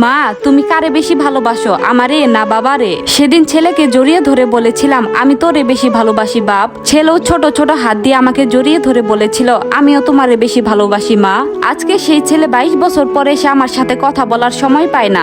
মা, তুমি কারে বেশি ভালোবাসো, আমারে না বাবারে? সেদিন ছেলেকে জড়িয়ে ধরে বলেছিলাম আমি তোরে বেশি ভালোবাসি বাপ। ছেলেও ছোট ছোট হাত দিয়ে আমাকে জড়িয়ে ধরে বলেছিল আমিও তোমারে বেশি ভালোবাসি মা। আজকে সেই ছেলে 22 বছর পরে এসে আমার সাথে কথা বলার সময় পায় না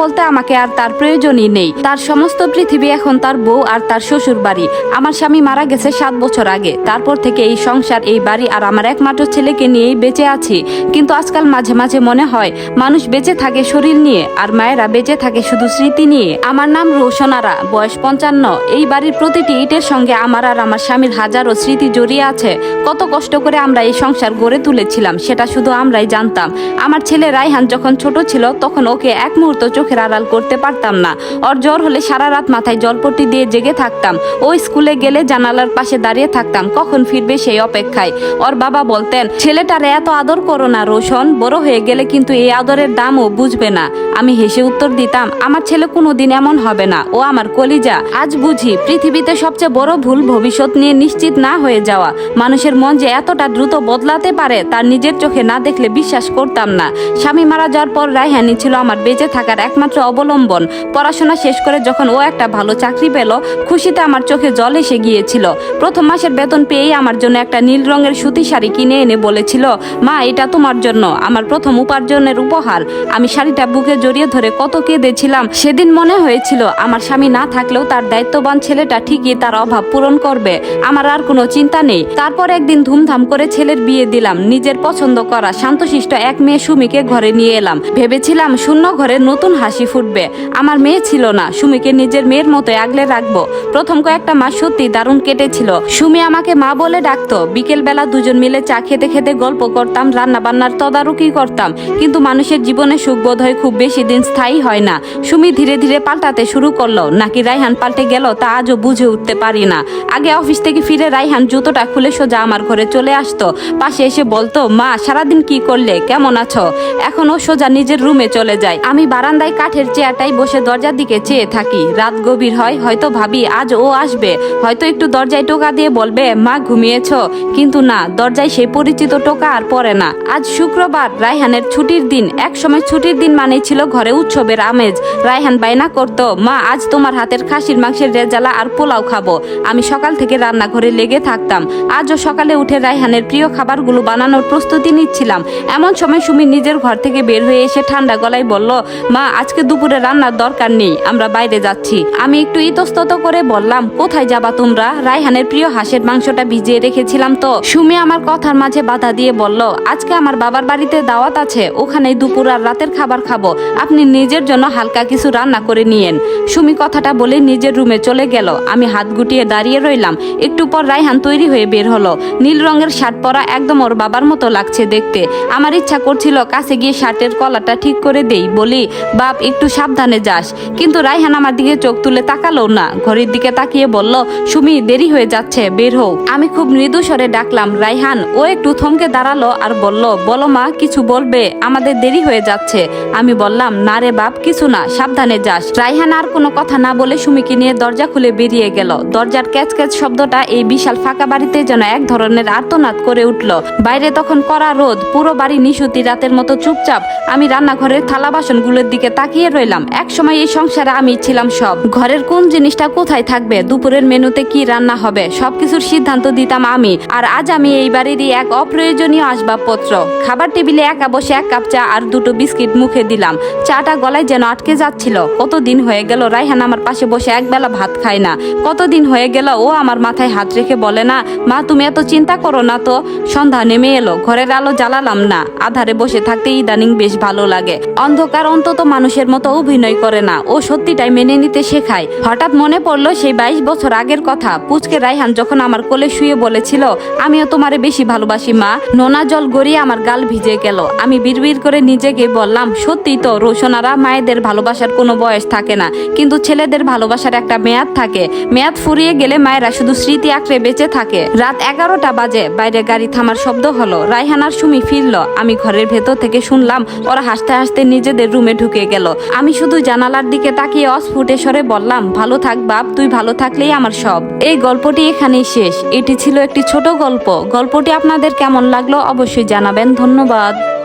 বলতে আমাকে আর তার প্রয়োজনই নেই। তার সমস্ত পৃথিবী এখন তার বউ আর তার শ্বশুর বাড়ি। আমার স্বামী মারা গেছে 7 বছর আগে। তারপর থেকে এই সংসার, এই বাড়ি আর আমার একমাত্র ছেলেকে নিয়েই বেঁচে আছি। কিন্তু আজকাল মাঝে মাঝে মনে হয় মানুষ বেঁচে থাকে শরীর নিয়ে, আর মায়েরা বেঁচে থাকে শুধু স্মৃতি নিয়ে। আমার নাম রোশনারা, বয়স 55। এই বাড়ির প্রতিটি ইটের সঙ্গে আমার আর আমার স্বামীর হাজারো স্মৃতি জড়িয়ে আছে। কত কষ্ট করে আমরা এই সংসার গড়ে তুলেছিলাম সেটা শুধু আমরাই জানতাম। আমার ছেলে রায়হান যখন ছোট ছিল তখন ওকে এক মুহূর্ত চোখের আড়াল করতে পারতাম না। ওর জ্বর হলে সারা রাত মাথায় জলপট্টি দিয়ে জেগে থাকতাম। ও স্কুলে গেলে জানালার পাশে দাঁড়িয়ে থাকতাম কখন ফিরবে সেই অপেক্ষায়। ওর বাবা বলতেন, ছেলেটারে এত আদর করো না রোশন, বড় হয়ে গেলে কিন্তু এই আদরের দামও বুঝবে না। আমি হেসে উত্তর দিতাম, আমার ছেলে কোনোদিন এমন হবে না, ও আমার কলিজা। আজ বুঝি পৃথিবীতে সবচেয়ে বড় ভুল ভবিষ্যৎ নিয়ে নিশ্চিত না হয়ে যাওয়া। মানুষের মন যে এতটা দ্রুত বদলাতে পারে তার নিজের চোখে না দেখলে বিশ্বাস করতাম না। স্বামী মারা যাওয়ার পর রায়হানই ছিল আমার বেঁচে থাকার একমাত্র অবলম্বন। পড়াশোনা শেষ করে যখন ও একটা ভালো চাকরি পেল, খুশিতে আমার চোখে জল এসে গিয়েছিল। প্রথম মাসের বেতন পেয়েই আমার জন্য একটা নীল রঙের সুতি শাড়ি কিনে এনে বলেছিল, মা এটা তোমার জন্য, আমার প্রথম উপার্জনের উপহার। আমি শাড়িটা বুকে জড়িয়ে ধরে কত কেঁদেছিলাম। সেদিন মনে হয়েছিল আমার স্বামী না থাকলেও তার দায়িত্ববান ছেলেটা ঠিকই তার অভাব পূরণ করবে, আমার আর কোনো চিন্তা নেই। তারপর একদিন ধুমধাম করে ছেলের বিয়ে দিলাম। নিজের পছন্দ করা শান্তশিষ্ট এক মেয়ে সুমিকে ঘরে নিয়ে এলাম। ভেবেছিলাম শূন্য ঘরে নতুন হাসি ফুটবে। আমার মেয়ে ছিল না, সুমিকে নিজের মেয়ের মতো আগলে রাখবো। প্রথম কয়েকটা মাস সত্যি দারুণ কেটেছিল। সুমি আমাকে মা বলে ডাকতো। বিকেল বেলা দুজন মিলে চা খেতে খেতে গল্প করতাম, রান্না বান্নার তদারকি করতাম। কিন্তু মানুষের জীবনে সুখ বোধ হয় খুব বেশি দিন স্থায়ী হয় না। সুমি ধীরে ধীরে পাল্টাতে শুরু করলো, নাকি রায়হান পাল্টে গেল তা আজও বুঝে উঠতে পারি না। আগে অফিস থেকে ফিরে রায়হান জুতোটা খুলে সোজা আমার ঘরে চলে আসতো। পাশে এসে বলতো, মা সারাদিন কি করলে, কেমন আছো? এখন ও সোজা নিজের রুমে চলে যায়। আমি বারান্দায় কাঠের চেয়ারটাই বসে দরজার দিকে চেয়ে থাকি। রাত গভীর হয়, হয়তো ভাবি আজ ও আসবে, হয়তো একটু দরজায় টোকা দিয়ে বলবে, মা ঘুমিয়েছ। কিন্তু না, দরজায় সেই পরিচিত টোকা আর পড়ে না। আজ শুক্রবার, রায়হানের ছুটির দিন। এক সময় ছুটির দিন মানেই ছিল ঘরে উৎসবের আমেজ। রায়হান বায়না করতো, মা আজ তোমার হাতের খাসির মাংসের রেজালা আর পোলাও খাবো। আমি সকাল থেকে রান্নাঘরে লেগে থাকতাম। আজও সকালে উঠে রায়হানের প্রিয় খাবারগুলো বানানোর প্রস্তুতি নিচ্ছিলাম। এমন সময় সুমি নিজের ঘর থেকে বের হয়ে এসে ঠান্ডা গলায় বলল, মা আজকে দুপুরে রান্নার দরকার নেই, আমরা বাইরে যাচ্ছি। আমি একটু ইতস্তত করে বললাম, কোথায় যাবা তোমরা? রায়হানের প্রিয় হাঁসের মাংসটা ভিজিয়ে রেখেছিলাম তো। সুমি আমার কথার মাঝে বাধা দিয়ে বলল, আজকে আমার বাবার বাড়িতে দাওয়াত আছে, ওখানেই দুপুর আর রাতের খাবার খাবো, আপনি নিজের জন্য হালকা কিছু রান্না করে নিয়েন। সুমি কথাটা বলে নিজের রুমে চলে গেল। আমি হাত গুটিয়ে দাঁড়িয়ে রইলাম। একটু পর রায়হান তৈরি হয়ে বের হলো। নীল রঙের শার্ট পরা, একদম ওর বাবার মতো লাগছে দেখতে। আমার ইচ্ছা করছিল কাছে গিয়ে শার্টের কলারটা ঠিক করে দেই, বলি, বাপ একটু সাবধানে যাস। কিন্তু রায়হান আমার দিকে চোখ তুলে তাকালো না, ঘড়ির দিকে তাকিয়ে বলল, সুমি দেরি হয়ে যাচ্ছে, বের হও। আমি খুব মৃদু স্বরে ডাকলাম, রায়হান। ও একটু থমকে দাঁড়ালো আর বলল, বলো মা, কিছু বলবে? আমাদের দেরি হয়ে যাচ্ছে। আমি বললাম, না রে বাপ, কিছু না, সাবধানে যাস। রায়হান আর কোনো কথা না বলে সুমিকে নিয়ে দরজা খুলে বেরিয়ে গেল। দরজার ক্যাচ ক্যাচ শব্দটা এই বিশাল ফাঁকা বাড়িতে যেন এক ধরনের আর্তনাদ করে উঠল। বাইরে তখন কড়া রোদ, পুরো বাড়ি নিশুতি রাতের মতো চুপচাপ। আমি রান্নাঘরের থালা বাসনগুলোর দিকে তাকিয়ে রইলাম। এক সময় এই সংসারে আমি ছিলাম সব। ঘরের কোন জিনিসটা কোথায় থাকবে, দুপুরের মেনুতে কি রান্না হবে, সবকিছুর সিদ্ধান্ত দিতাম আমি। আর আজ আমি এই বাড়িরই এক অপ্রয়োজনীয় আসবাবপত্র। খাবার টেবিলে একা বসে 1 কাপ চা আর 2টো বিস্কিট মুখে দিলাম। চাটা গলায় যেন আটকে যাচ্ছিল। কতদিন হয়ে গেল রায়হান আমার পাশে বসে একবেলা ভাত খায় না। কতদিন হয়ে গেল ও আমার মাথায় হাত রেখে বলে না, মা তুমি এত চিন্তা করো না তো। সন্ধ্যা নেমে এলো, ঘরের আলো জ্বালালাম না। আধারে বসে থাকতে ইদানিং বেশ ভালো লাগে। অন্ধকার অন্তত মানুষের মতো অভিনয় করে না, ও সত্যিটাই মেনে নিতে শেখায়। হঠাৎ মনে পড়লো সেই 22 বছর আগের কথা। পুচকে রায়হান যখন আমার কোলে শুয়ে বলেছিল, আমিও তোমারে বেশি ভালোবাসি মা। নোনা জল গড়িয়ে আমার গাল ভিজে গেল। আমি বিড়বিড় করে নিজেকে বললাম, সত্যি তো রোশনারা, মায়েদের ভালোবাসার কোনো বয়স থাকে না, কিন্তু ছেলেদের ভালোবাসার একটা মেয়াদ থাকে। মেয়াদ ফুরিয়ে গেলে মায়েরা শুধু স্মৃতি আঁকড়ে বেঁচে থাকে। রাত 11টা বাজে। বাইরে গাড়ি থামার শব্দ হলো। রায়হান আর সুমি ফিরল। আমি ঘরের ভেতর থেকে শুনলাম ওরা হাসতে হাসতে নিজেদের রুমে ঢুকে গেল। আমি শুধু জানালার দিকে তাকিয়ে অস্ফুট স্বরে বললাম, ভালো থাক বাপ, তুই ভালো থাকলেই আমার সব। এই গল্পটি এখানেই শেষ। এটি ছিল একটি ছোট গল্প। গল্পটি আপনাদের কেমন লাগলো অবশ্যই জানাবেন। ধন্যবাদ।